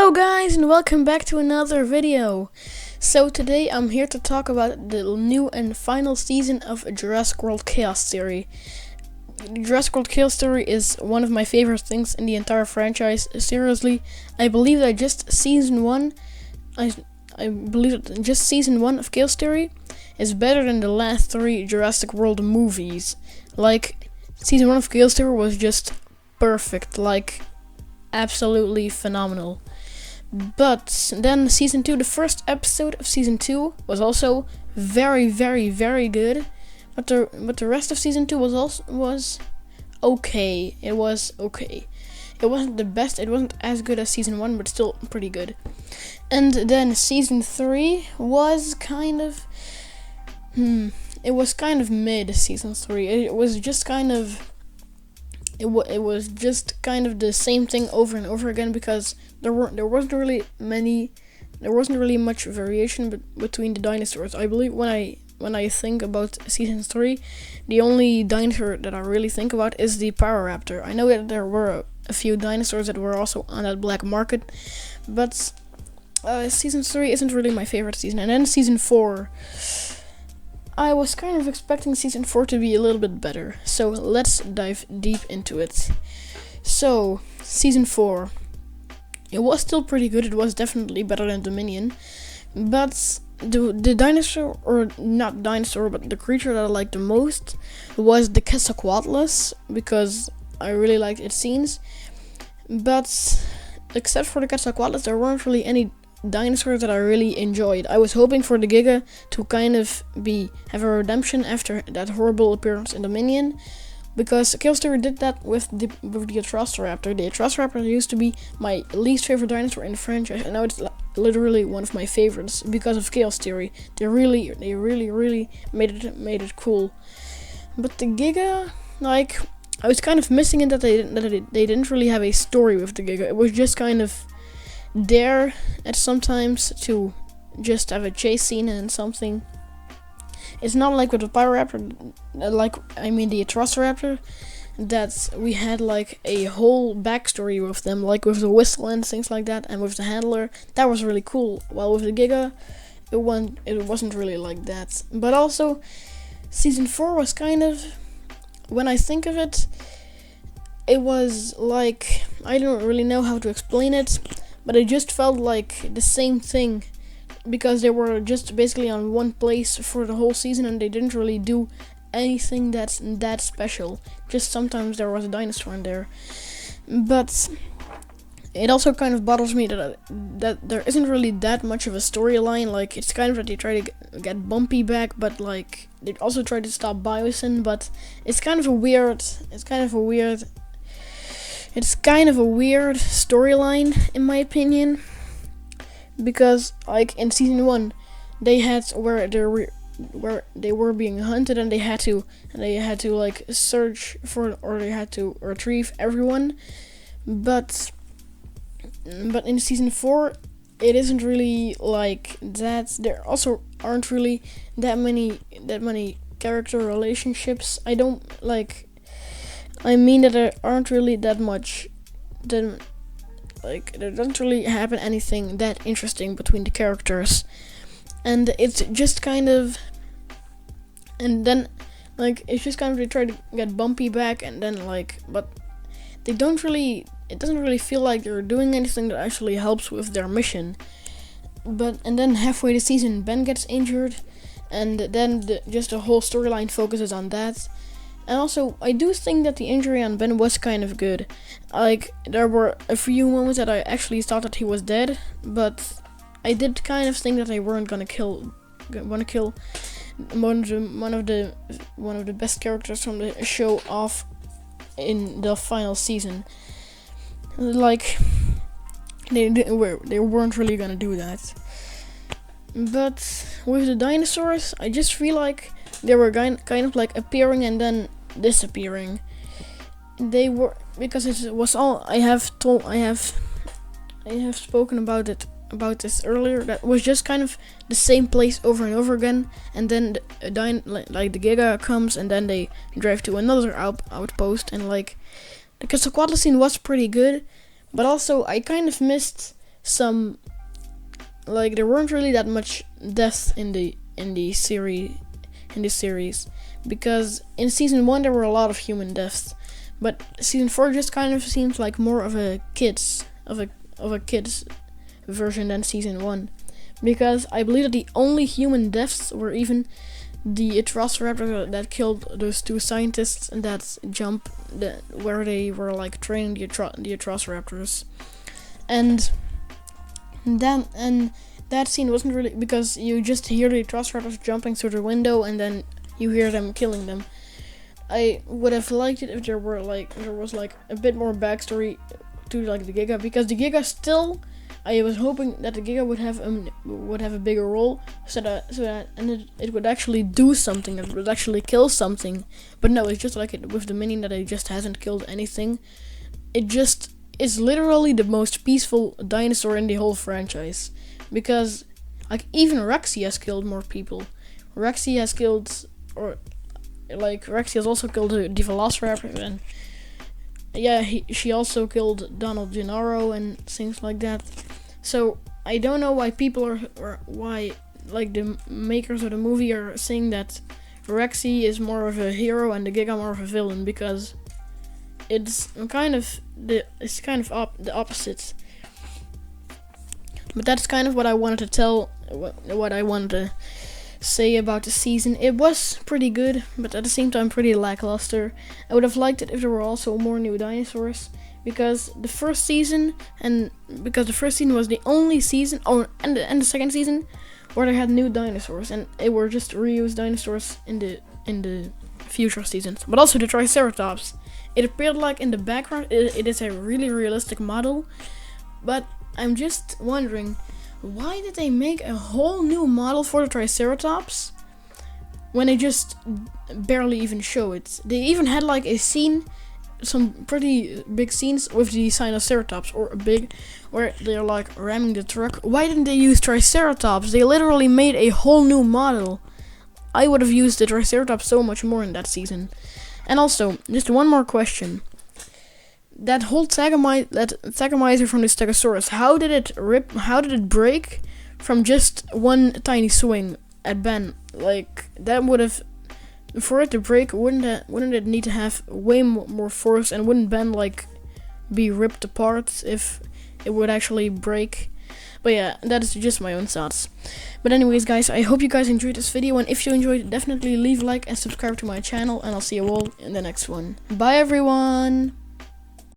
Hello guys and welcome back to another video. So today I'm here to talk about the new and final season of Jurassic World Chaos Theory. Jurassic World Chaos Theory is one of my favorite things in the entire franchise. Seriously, I believe that just season 1 I believe that just season 1 of Chaos Theory is better than the last 3 Jurassic World movies. Like, season 1 of Chaos Theory was just perfect, like absolutely phenomenal. But then season 2, the first episode of season 2 was also very good. But the rest of season 2 was okay. It was okay. It wasn't the best. It wasn't as good as season 1, but still pretty good. And then season 3 was kind of it was kind of mid. Season 3. It was just kind of It was just kind of the same thing over and over again, because there wasn't really much variation between the dinosaurs. I believe when I think about season 3, the only dinosaur that I really think about is the Raptor. I know that there were a few dinosaurs that were also on that black market, but season 3 isn't really my favorite season. And then season 4. I was kind of expecting season 4 to be a little bit better, so let's dive deep into it. So, season 4. It was still pretty good. It was definitely better than Dominion, but the dinosaur, or not dinosaur, but the creature that I liked the most was the Quetzalcoatlus, because I really liked its scenes. But except for the Quetzalcoatlus, there weren't really any dinosaurs that I really enjoyed. I was hoping for the Giga to kind of have a redemption after that horrible appearance in Dominion, because Chaos Theory did that with the Atrociraptor. The Atrociraptor used to be my least favorite dinosaur in the franchise, and now it's literally one of my favorites because of Chaos Theory. They really made it cool. But the Giga, like, I was kind of missing it that they didn't really have a story with the Giga. It was just kind of there at sometimes to just have a chase scene and something. It's not like with the Raptor, the Atrociraptor, that we had like a whole backstory with them, like with the whistle and things like that, and with the handler. That was really cool. While with the Giga, it wasn't really like that. But also, season 4 was kind of, when I think of it, it was like, I don't really know how to explain it, but it just felt like the same thing, because they were just basically on one place for the whole season, and they didn't really do anything that's that special. Just sometimes there was a dinosaur in there. But it also kind of bothers me that there isn't really that much of a storyline. Like, it's kind of that they try to get Bumpy back, but like they also try to stop Biosin. But it's kind of a weird storyline, in my opinion, because like in season 1, they had where they were being hunted, and they had to like search for, or they had to retrieve everyone. But in season 4, it isn't really like that. There also aren't really that many character relationships. I mean that there aren't really that much. There doesn't really happen anything that interesting between the characters, and it's just kind of, and then like it's just kind of they try to get Bumpy back, and then like, but they don't really. It doesn't really feel like they're doing anything that actually helps with their mission. And then halfway the season, Ben gets injured, and then just the whole storyline focuses on that. And also, I do think that the injury on Ben was kind of good. Like, there were a few moments that I actually thought that he was dead, but I did kind of think that they weren't gonna kill one of the best characters from the show off in the final season. Like, they weren't really gonna do that. But with the dinosaurs, I just feel like they were kind of like appearing and then disappearing. They were, because it was all I have spoken about this earlier. That was just kind of the same place over and over again, and then the Giga comes, and then they drive to another outpost, and like the Quetzalcoatl scene was pretty good, but also I kind of missed some, like, there weren't really that much deaths in the series, because in season 1 there were a lot of human deaths, but season 4 just kind of seems like more of a kids version than season 1, because I believe that the only human deaths were even the Velociraptor that killed those 2 scientists and that jump where they were like training the Velociraptors, and that scene wasn't really, because you just hear the Velociraptors jumping through the window and then you hear them killing them. I would have liked it if there was like a bit more backstory to like the Giga, because the Giga still, I was hoping that the Giga would have a bigger role, so that it would actually do something, that it would actually kill something. But no, it's just like it with the minion, that it just hasn't killed anything. It just is literally the most peaceful dinosaur in the whole franchise, because like even Rexy has killed more people. Rexy has also killed the Velociraptor, and yeah, she also killed Donald Gennaro and things like that. So I don't know why people or why like the makers of the movie are saying that Rexy is more of a hero and the Giga more of a villain, because it's kind of the opposite. But that's kind of what I wanted to tell, what I wanted to say about the season. It was pretty good, but at the same time pretty lackluster. I would have liked it if there were also more new dinosaurs, because the first season was the only season, and the second season, where they had new dinosaurs, and they were just reused dinosaurs in the future seasons. But also the Triceratops. It appeared like in the background it is a really realistic model, but I'm just wondering, why did they make a whole new model for the Triceratops when they just barely even show it? They even had like a scene, some pretty big scenes with the Sinoceratops, where they're like ramming the truck. Why didn't they use Triceratops? They literally made a whole new model. I would have used the Triceratops so much more in that season. And also, just one more question. That whole Thagomizer from the Stegosaurus, how did it break from just one tiny swing at Ben? Like, that would have, for it to break, wouldn't it need to have way more force, and wouldn't Ben like be ripped apart if it would actually break? But yeah, that is just my own thoughts. But anyways, guys, I hope you guys enjoyed this video, and if you enjoyed it, definitely leave a like and subscribe to my channel, and I'll see you all in the next one. Bye everyone!